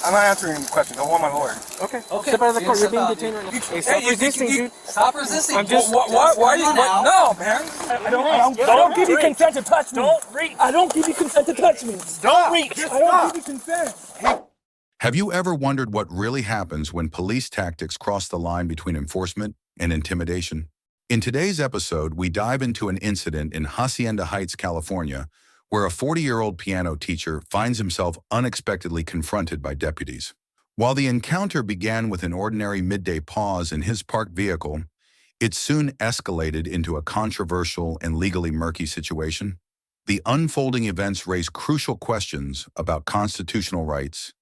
I'm not answering any questions. I want my lawyer. Okay. Step out of the car. You're being detained right now. Hey, stop resisting, dude. Stop resisting. I'm just. Why are you? No, man. I don't give you consent to touch me. Don't reach. I don't give you consent to touch me. Don't reach. I don't give you consent. Have you ever wondered what really happens when police tactics cross the line between enforcement and intimidation? In today's episode, we dive into an incident in Hacienda Heights, California, where a 40-year-old piano teacher finds himself unexpectedly confronted by deputies. While the encounter began with an ordinary midday pause in his parked vehicle, it soon escalated into a controversial and legally murky situation. The unfolding events raise crucial questions about constitutional rights,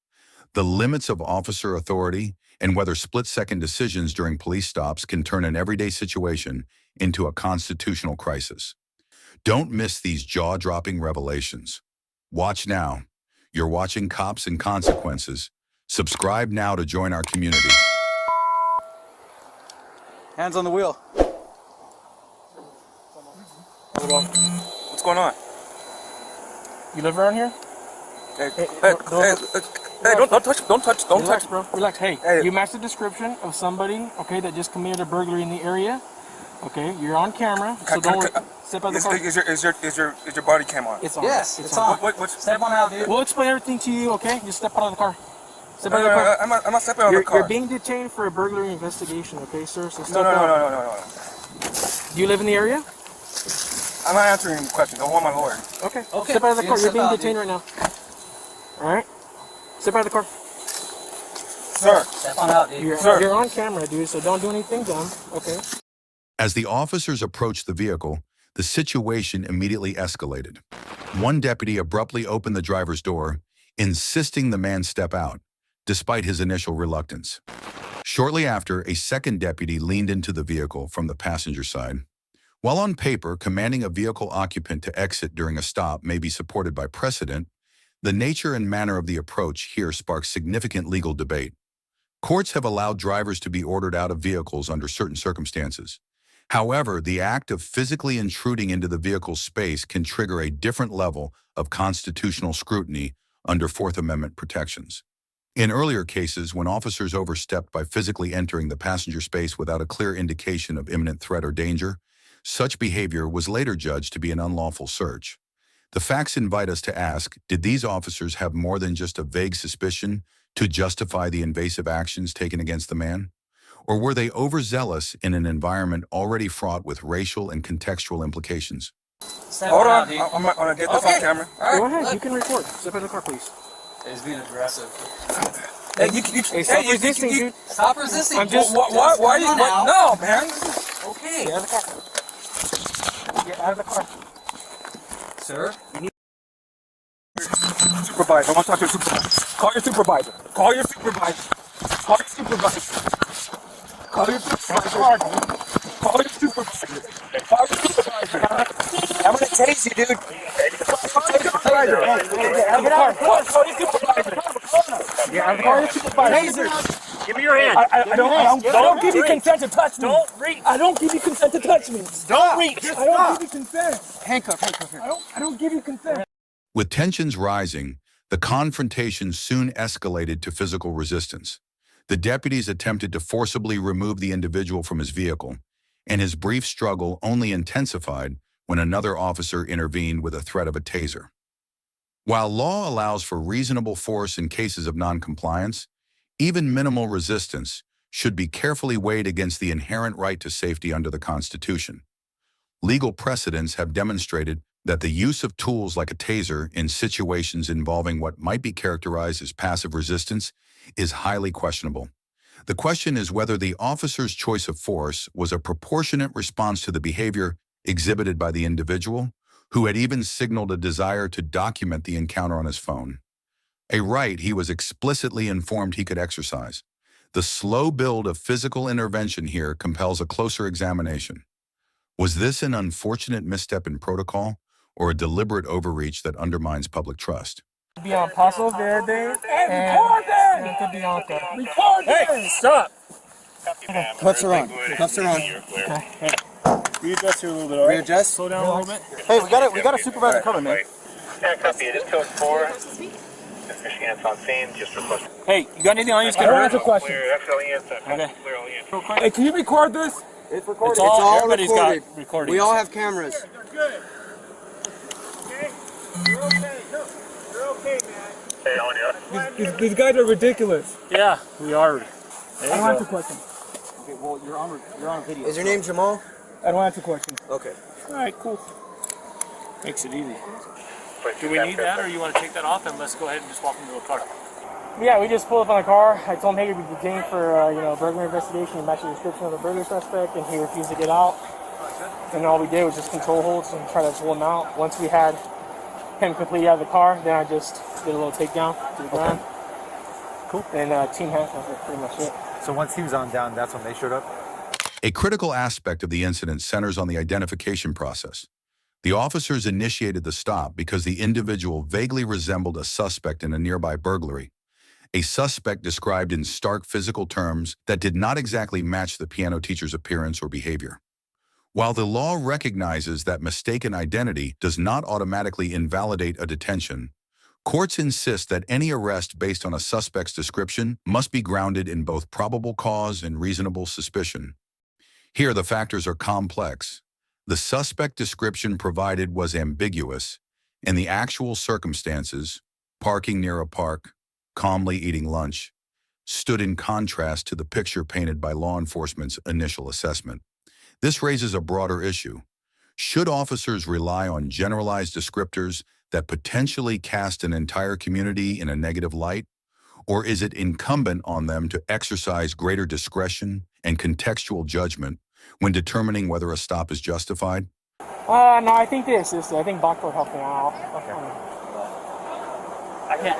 the limits of officer authority, and whether split-second decisions during police stops can turn an everyday situation into a constitutional crisis. Don't miss these jaw-dropping revelations. Watch now. You're watching Cops and Consequences. Subscribe now to join our community. Hands on the wheel. What's going on? You live around here? Hey, don't touch. Relax, bro. Relax. Hey, you match the description of somebody, okay, that just committed a burglary in the area. Okay, you're on camera, so don't step out of the car. Is your body cam on? It's on. Yes, it's on. Step on out, dude. We'll explain everything to you, okay? Just step out of the car. Step out of the car. I'm not stepping out of the car. You're being detained for a burglary investigation, okay, sir? So step out. No. Do you live in the area? I'm not answering any questions. I want my lawyer. Okay. Step out of the car. You're being detained right now. All right. Step out of the car. Sir. Step on out, dude. You're on camera, dude, so don't do anything dumb, okay? As the officers approached the vehicle, the situation immediately escalated. One deputy abruptly opened the driver's door, insisting the man step out, despite his initial reluctance. Shortly after, a second deputy leaned into the vehicle from the passenger side. While on paper, commanding a vehicle occupant to exit during a stop may be supported by precedent, the nature and manner of the approach here sparks significant legal debate. Courts have allowed drivers to be ordered out of vehicles under certain circumstances. However, the act of physically intruding into the vehicle's space can trigger a different level of constitutional scrutiny under Fourth Amendment protections. In earlier cases, when officers overstepped by physically entering the passenger space without a clear indication of imminent threat or danger, such behavior was later judged to be an unlawful search. The facts invite us to ask, did these officers have more than just a vague suspicion to justify the invasive actions taken against the man? Or were they overzealous in an environment already fraught with racial and contextual implications? Hold on, I'm gonna get this on camera. Go ahead, you can record. Step out of the car, please. He's being aggressive. Hey, stop resisting, dude. Stop resisting. I'm just. Why are you? No, man. Okay. Get out of the car. Get out of the car. Sir? Supervisor, I want to talk to your supervisor. Call your supervisor. Call your supervisor. Call your supervisor. Call your supervisor. Call your supervisor. Call your supervisor. I'm gonna tase you, dude. Call your supervisor. Get out of the car. Call your supervisor. Get out of the car. Call your supervisor. Taser. Give me your hand. I don't give you consent to touch me. Don't reach. I don't give you consent to touch me. Don't reach. I don't give you consent. Handcuff here. I don't give you consent. With tensions rising, the confrontation soon escalated to physical resistance. The deputies attempted to forcibly remove the individual from his vehicle, and his brief struggle only intensified when another officer intervened with a threat of a taser. While law allows for reasonable force in cases of noncompliance, even minimal resistance should be carefully weighed against the inherent right to safety under the Constitution. Legal precedents have demonstrated that the use of tools like a taser in situations involving what might be characterized as passive resistance is highly questionable. The question is whether the officer's choice of force was a proportionate response to the behavior exhibited by the individual, who had even signaled a desire to document the encounter on his phone. A right he was explicitly informed he could exercise. The slow build of physical intervention here compels a closer examination. Was this an unfortunate misstep in protocol, or a deliberate overreach that undermines public trust? Be on Paso Verde and Cabianca. Hey, stop! Cuffs are on. Okay. Readjust here a little bit, alright? Readjust. Slow down a little bit. Hey, we got a supervisor coming, man. Yeah, copy. It is code 4. Just Michigan on scene, just request. Hey, you got anything on you? I don't answer questions. Okay. Hey, can you record this? It's all everybody's recorded. got recordings. We all have cameras. You're good. Okay? You're okay. No, you're okay, man. Hey, on you. These guys are ridiculous. Yeah, we are. I don't answer questions. Okay, well, you're on video. Is your name Jamal? I don't answer questions. Okay. All right, cool. Makes it easy. Do we need that, or you want to take that off and let's go ahead and just walk into a car? Yeah, we just pulled up on a car. I told him, hey, you'd be detained for, burglary investigation. He matched the description of the burglary suspect, and he refused to get out. And all we did was just control holds and try to pull him out. Once we had him completely out of the car, then I just did a little takedown to the ground. Cool. And team handcuffs was pretty much it. So once he was on down, that's when they showed up? A critical aspect of the incident centers on the identification process. The officers initiated the stop because the individual vaguely resembled a suspect in a nearby burglary, a suspect described in stark physical terms that did not exactly match the piano teacher's appearance or behavior. While the law recognizes that mistaken identity does not automatically invalidate a detention, courts insist that any arrest based on a suspect's description must be grounded in both probable cause and reasonable suspicion. Here, the factors are complex. The suspect description provided was ambiguous, and the actual circumstances, parking near a park, calmly eating lunch, stood in contrast to the picture painted by law enforcement's initial assessment. This raises a broader issue. Should officers rely on generalized descriptors that potentially cast an entire community in a negative light? Or is it incumbent on them to exercise greater discretion and contextual judgment when determining whether a stop is justified? No, I think I think Bachler helped me out. Okay. I can't.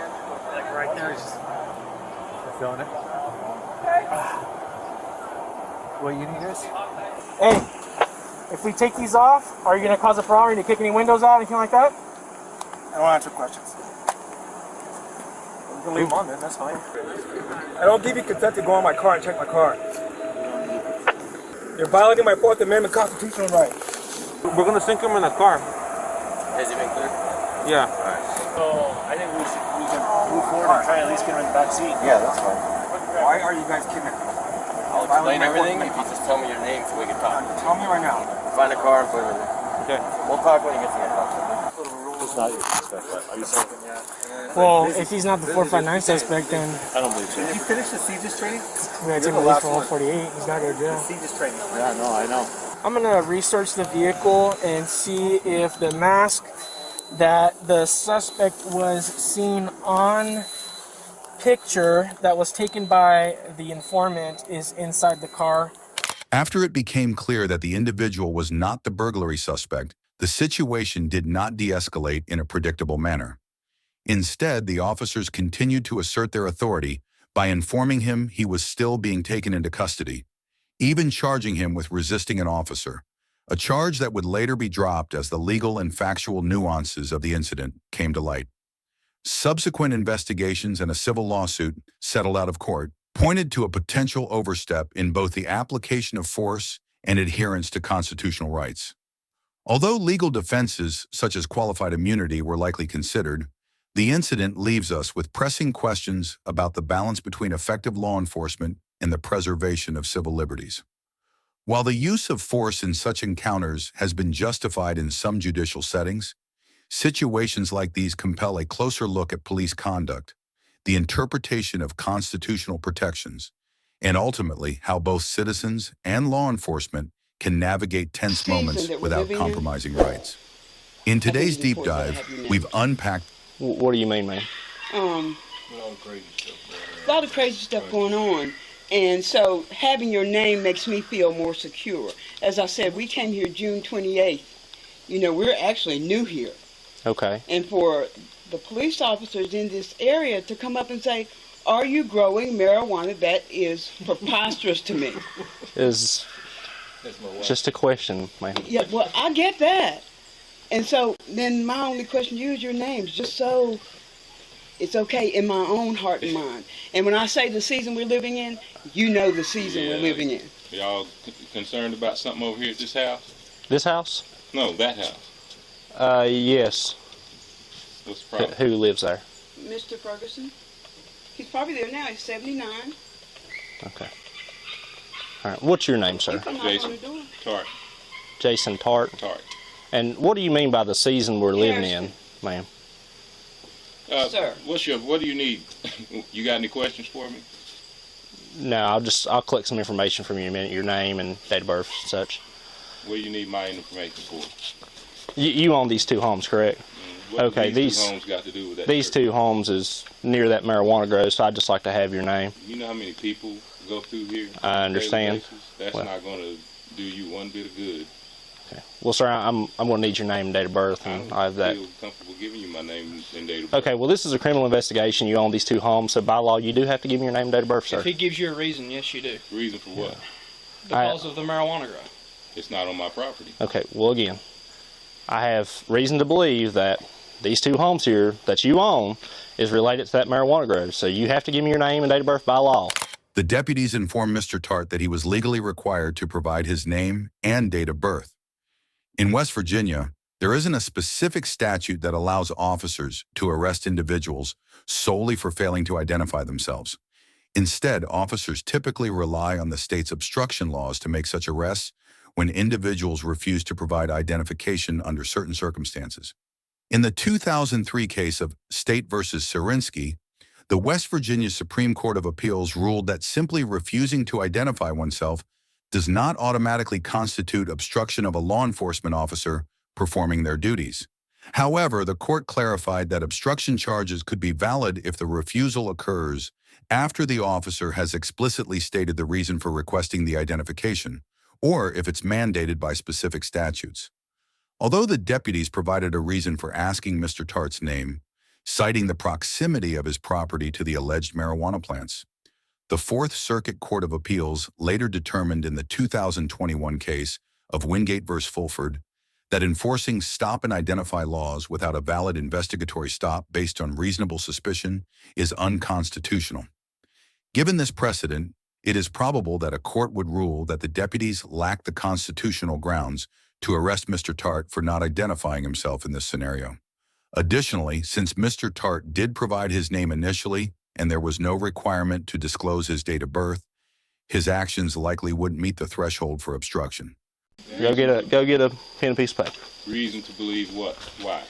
Like right there is. You're feeling it? What you need is? Hey, if we take these off, are you going to cause a problem? Are you going to kick any windows out, anything like that? I don't answer questions. You can leave them on then, that's fine. I don't give you consent to go in my car and check my car. You're violating my Fourth Amendment constitutional right. We're gonna sink him in the car. Has he been cleared? Yeah. So I think we can move forward and try at least get him in the back seat. Yeah, that's fine. Why are you guys kidnapping me? I'll explain everything if you just tell me your name so we can talk. Tell me right now. Find a car and put it in there. Okay. We'll talk when he gets in the car. It's not your suspect, right? Are you saying? Well, if he's not the 459 suspect, then I don't believe so. Did you finish the CJIS training? we're going to take him release for 148. He's not going to jail. CJIS training. Yeah, no, I know. I'm going to research the vehicle and see if the mask that the suspect was seen on picture that was taken by the informant is inside the car. After it became clear that the individual was not the burglary suspect, the situation did not de-escalate in a predictable manner. Instead, the officers continued to assert their authority by informing him he was still being taken into custody, even charging him with resisting an officer, a charge that would later be dropped as the legal and factual nuances of the incident came to light. Subsequent investigations and a civil lawsuit settled out of court pointed to a potential overstep in both the application of force and adherence to constitutional rights. Although legal defenses such as qualified immunity were likely considered, the incident leaves us with pressing questions about the balance between effective law enforcement and the preservation of civil liberties. While the use of force in such encounters has been justified in some judicial settings, situations like these compel a closer look at police conduct, the interpretation of constitutional protections, and ultimately how both citizens and law enforcement can navigate tense moments without compromising rights. In today's deep dive, we've unpacked. What do you mean, man? A lot of crazy stuff going on. And so having your name makes me feel more secure. As I said, we came here June 28th. You know, we're actually new here. Okay. And for the police officers in this area to come up and say, are you growing marijuana? That is preposterous to me. Is just a question, man. Yeah, well, I get that. And so then my only question to you is your names, just so it's okay in my own heart and mind. And when I say the season we're living in, you know the season we're living in. Y'all concerned about something over here at this house? This house? No, that house. Yes. What's the problem? Who lives there? Mr. Ferguson. He's probably there now. He's 79. Okay. All right. What's your name, sir? Jason Tart. Jason Tart. Tart. And what do you mean by the season we're living in, ma'am? Sir. What do you need? You got any questions for me? No, I'll collect some information from you in a minute. Your name and date of birth and such. What do you need my information for? You own these two homes, correct? What Okay, do these two homes got to do with that? These two homes is near that marijuana grow, so I'd just like to have your name. You know how many people go through here? I understand. That's not going to do you one bit of good. Okay. Well, sir, I'm going to need your name and date of birth, and I have that. I feel comfortable giving you my name and date of birth. Okay. Well, this is a criminal investigation. You own these two homes, so by law, you do have to give me your name and date of birth, sir. If he gives you a reason, yes, you do. Reason for what? Because of the marijuana grow. It's not on my property. Okay. Well, again, I have reason to believe that these two homes here that you own is related to that marijuana grow, so you have to give me your name and date of birth by law. The deputies informed Mr. Tart that he was legally required to provide his name and date of birth. In West Virginia, there isn't a specific statute that allows officers to arrest individuals solely for failing to identify themselves. Instead, officers typically rely on the state's obstruction laws to make such arrests when individuals refuse to provide identification under certain circumstances. In the 2003 case of State versus Serinsky, the West Virginia Supreme Court of Appeals ruled that simply refusing to identify oneself does not automatically constitute obstruction of a law enforcement officer performing their duties. However, the court clarified that obstruction charges could be valid if the refusal occurs after the officer has explicitly stated the reason for requesting the identification, or if it's mandated by specific statutes. Although the deputies provided a reason for asking Mr. Tart's name, citing the proximity of his property to the alleged marijuana plants, the Fourth Circuit Court of Appeals later determined in the 2021 case of Wingate v. Fulford that enforcing stop and identify laws without a valid investigatory stop based on reasonable suspicion is unconstitutional. Given this precedent, it is probable that a court would rule that the deputies lack the constitutional grounds to arrest Mr. Tart for not identifying himself in this scenario. Additionally, since Mr. Tart did provide his name initially and there was no requirement to disclose his date of birth, his actions likely wouldn't meet the threshold for obstruction. Go get a pen and piece of paper. Reason to believe what? Why?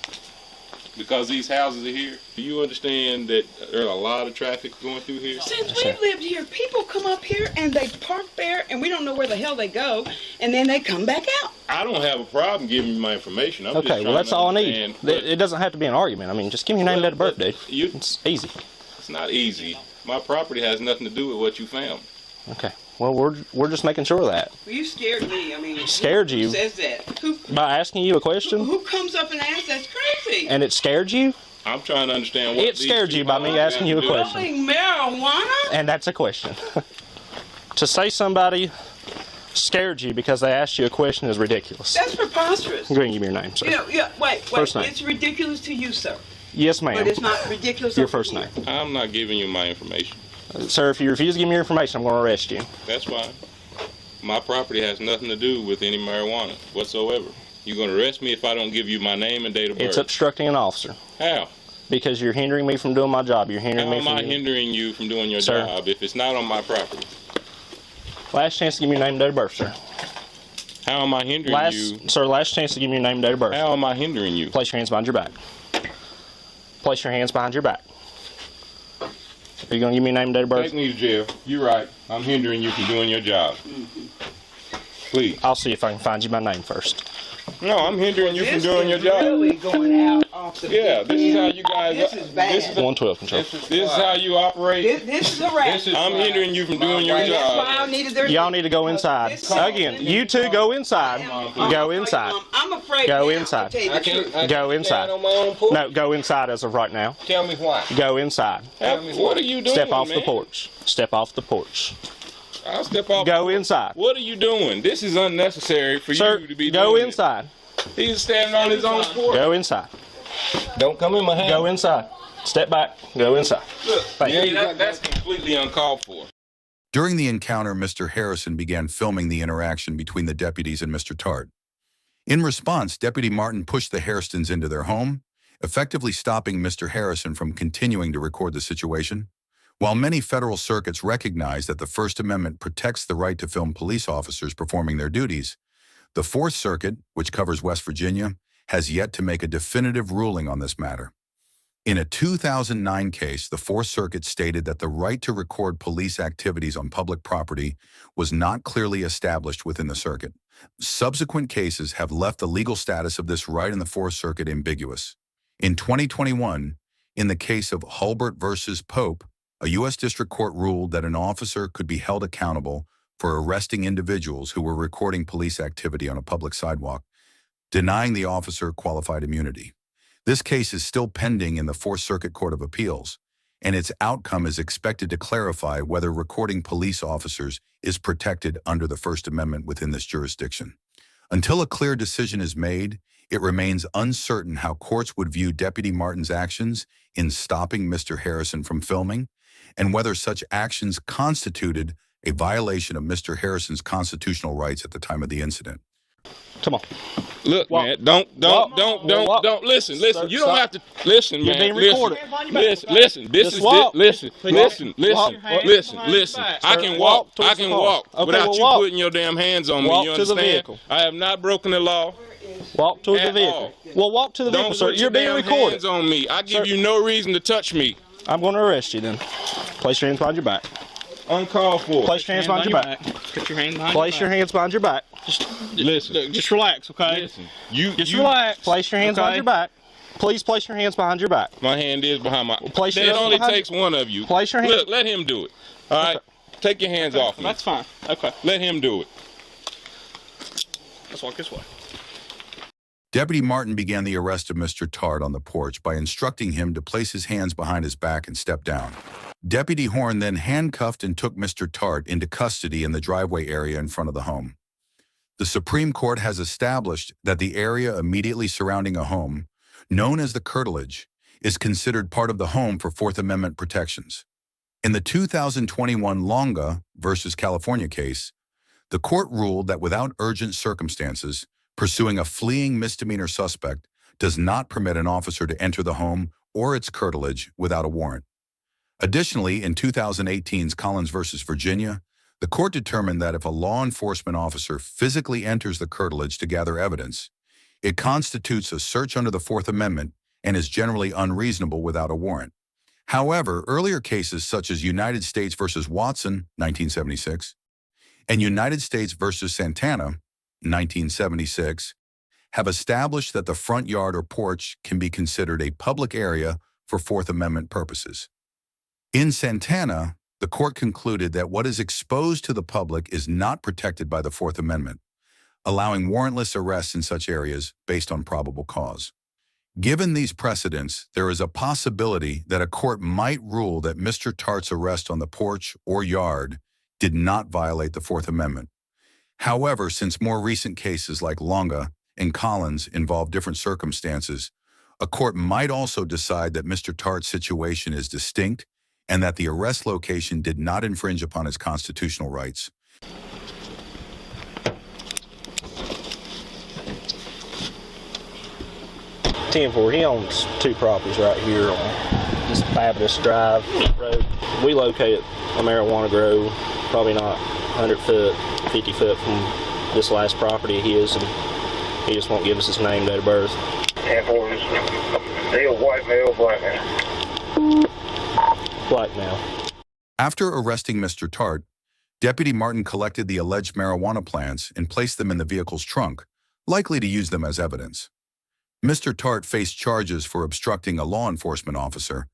Because these houses are here. Do you understand that there's a lot of traffic going through here? Since we've lived here, people come up here and they park there and we don't know where the hell they go, and then they come back out. I don't have a problem giving you my information. I'm Okay, well, that's all I need. It doesn't have to be an argument. I mean, just give me your name and date of birth, dude. It's easy. It's not easy. My property has nothing to do with what you found. Okay. Well, we're just making sure of that. Well, you scared me. I mean, Scared you? Who says that? Who, by asking you a question? Who comes up and asks? That's crazy. And it scared you? I'm trying to understand what it scared you by me asking you a question. Growing marijuana? And that's a question. To say somebody scared you because they asked you a question is ridiculous. That's preposterous. Go ahead and give me your name, sir. Wait. First name. It's ridiculous to you, sir. Yes, ma'am. But it's not ridiculous. Your first name. I'm not giving you my information. Sir, if you refuse to give me your information, I'm going to arrest you. That's fine. My property has nothing to do with any marijuana whatsoever. You're going to arrest me if I don't give you my name and date of birth. It's obstructing an officer. How? Because you're hindering me from doing my job. You're hindering me from... How am I hindering you from doing your job if it's not on my property? Last chance to give me your name and date of birth, sir. How am I hindering you? Sir, last chance to give me your name and date of birth. How am I hindering you? Place your hands behind your back. Place your hands behind your back. Are you going to give me your name and date of birth? Take me to jail. You're right. I'm hindering you from doing your job. Please. I'll see if I can find you by name first. No, I'm hindering you from doing your job. Really going out off the this is how you guys... This is bad. This is 112 control. This is how you operate. This is a wrap. I'm hindering you from doing your That's why I job. needed their... Y'all need to go inside. Again, you two go inside. Go inside. I'm afraid Go now, inside. to tell you the truth. Go inside. On my own porch? No, go inside as of right now. Tell me why. Go inside. What are you doing, Step off man? the porch. Step off the porch. I'll step off. Go inside. What are you doing? This is unnecessary for Sir, you to be go doing inside. It. He's standing on his own porch. Go inside. Don't come in my house. Go inside. Step back. Go inside. Look, that's completely uncalled for. During the encounter, Mr. Harrison began filming the interaction between the deputies and Mr. Tart. In response, Deputy Martin pushed the Hairstons into their home effectively stopping Mr. Harrison from continuing to record the situation. While many federal circuits recognize that the First Amendment protects the right to film police officers performing their duties, the Fourth Circuit, which covers West Virginia, has yet to make a definitive ruling on this matter. In a 2009 case, the Fourth Circuit stated that the right to record police activities on public property was not clearly established within the circuit. Subsequent cases have left the legal status of this right in the Fourth Circuit ambiguous. In 2021, in the case of Hulbert versus Pope, a U.S. District Court ruled that an officer could be held accountable for arresting individuals who were recording police activity on a public sidewalk, denying the officer qualified immunity. This case is still pending in the Fourth Circuit Court of Appeals, and its outcome is expected to clarify whether recording police officers is protected under the First Amendment within this jurisdiction. Until a clear decision is made, it remains uncertain how courts would view Deputy Martin's actions in stopping Mr. Harrison from filming, and whether such actions constituted a violation of Mr. Harrison's constitutional rights at the time of the incident. Come on. Look, Walk. man, don't listen. You don't have to listen, You're man. being recorded. Listen. This Just is walk. listen. Walk. Listen. I can walk. towards I can the car. walk Okay, without well, you walk. putting your damn hands on me. Walk You to the understand? vehicle. I have not broken the law. Walk to the At vehicle. all. Well, walk to the vehicle, Don't sir. put You're your being damn recorded. hands on me. I give Sir. you no reason to touch me. I'm going to arrest you then. Place your hands behind your back. Uncalled for. Place your hands behind your back. Put your hands behind Place your hands behind your back. Listen. Just relax, okay? Listen. You relax. Place your hands behind your back. Please place your hands behind your back. My hand is behind my. Place your It hands only behind- takes one of you. Place your hands- Look, let him do it. All right. Take your hands off me. That's fine. Okay. Let him do it. Let's walk this way. Deputy Martin began the arrest of Mr. Tart on the porch by instructing him to place his hands behind his back and step down. Deputy Horn then handcuffed and took Mr. Tart into custody in the driveway area in front of the home. The Supreme Court has established that the area immediately surrounding a home, known as the curtilage, is considered part of the home for Fourth Amendment protections. In the 2021 Longa versus California case, the court ruled that without urgent circumstances, pursuing a fleeing misdemeanor suspect does not permit an officer to enter the home or its curtilage without a warrant. Additionally, in 2018's Collins versus Virginia, the court determined that if a law enforcement officer physically enters the curtilage to gather evidence, it constitutes a search under the Fourth Amendment and is generally unreasonable without a warrant. However, earlier cases such as United States versus Watson, 1976, and United States versus Santana, 1976, have established that the front yard or porch can be considered a public area for Fourth Amendment purposes. In Santana, the court concluded that what is exposed to the public is not protected by the Fourth Amendment, allowing warrantless arrests in such areas based on probable cause. Given these precedents, there is a possibility that a court might rule that Mr. Tart's arrest on the porch or yard did not violate the Fourth Amendment. However, since more recent cases like Longa and Collins involve different circumstances, a court might also decide that Mr. Tart's situation is distinct and that the arrest location did not infringe upon his constitutional rights. He owns two properties right here on this Fabulous Drive road. We located a marijuana grow, probably not 100 foot, 50 foot from this last property of his, and he just won't give us his name, date of birth. White male, black male. Black male. After arresting Mr. Tart, Deputy Martin collected the alleged marijuana plants and placed them in the vehicle's trunk, likely to use them as evidence. Mr. Tart faced charges for obstructing a law enforcement officer,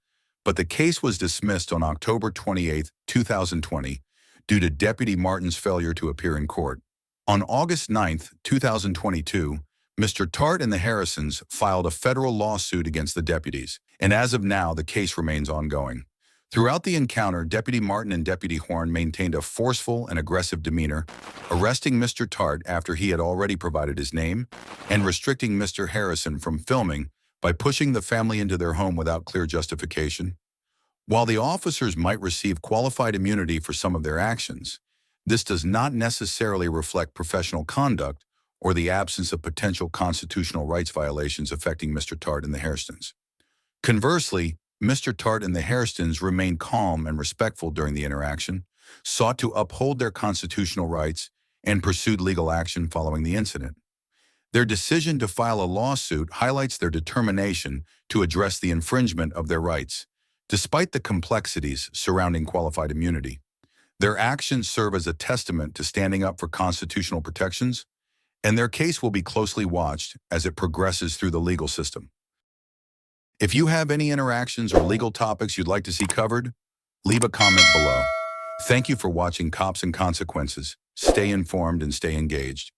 but the case was dismissed on October 28, 2020, due to Deputy Martin's failure to appear in court. On August 9, 2022, Mr. Tart and the Harrisons filed a federal lawsuit against the deputies, and as of now, the case remains ongoing. Throughout the encounter, Deputy Martin and Deputy Horn maintained a forceful and aggressive demeanor, arresting Mr. Tart after he had already provided his name, and restricting Mr. Harrison from filming by pushing the family into their home without clear justification. While the officers might receive qualified immunity for some of their actions, this does not necessarily reflect professional conduct or the absence of potential constitutional rights violations affecting Mr. Tart and the Hairstons. Conversely, Mr. Tart and the Hairstons remained calm and respectful during the interaction, sought to uphold their constitutional rights, and pursued legal action following the incident. Their decision to file a lawsuit highlights their determination to address the infringement of their rights, despite the complexities surrounding qualified immunity. Their actions serve as a testament to standing up for constitutional protections, and their case will be closely watched as it progresses through the legal system. If you have any interactions or legal topics you'd like to see covered, leave a comment below. Thank you for watching Cops and Consequences. Stay informed and stay engaged.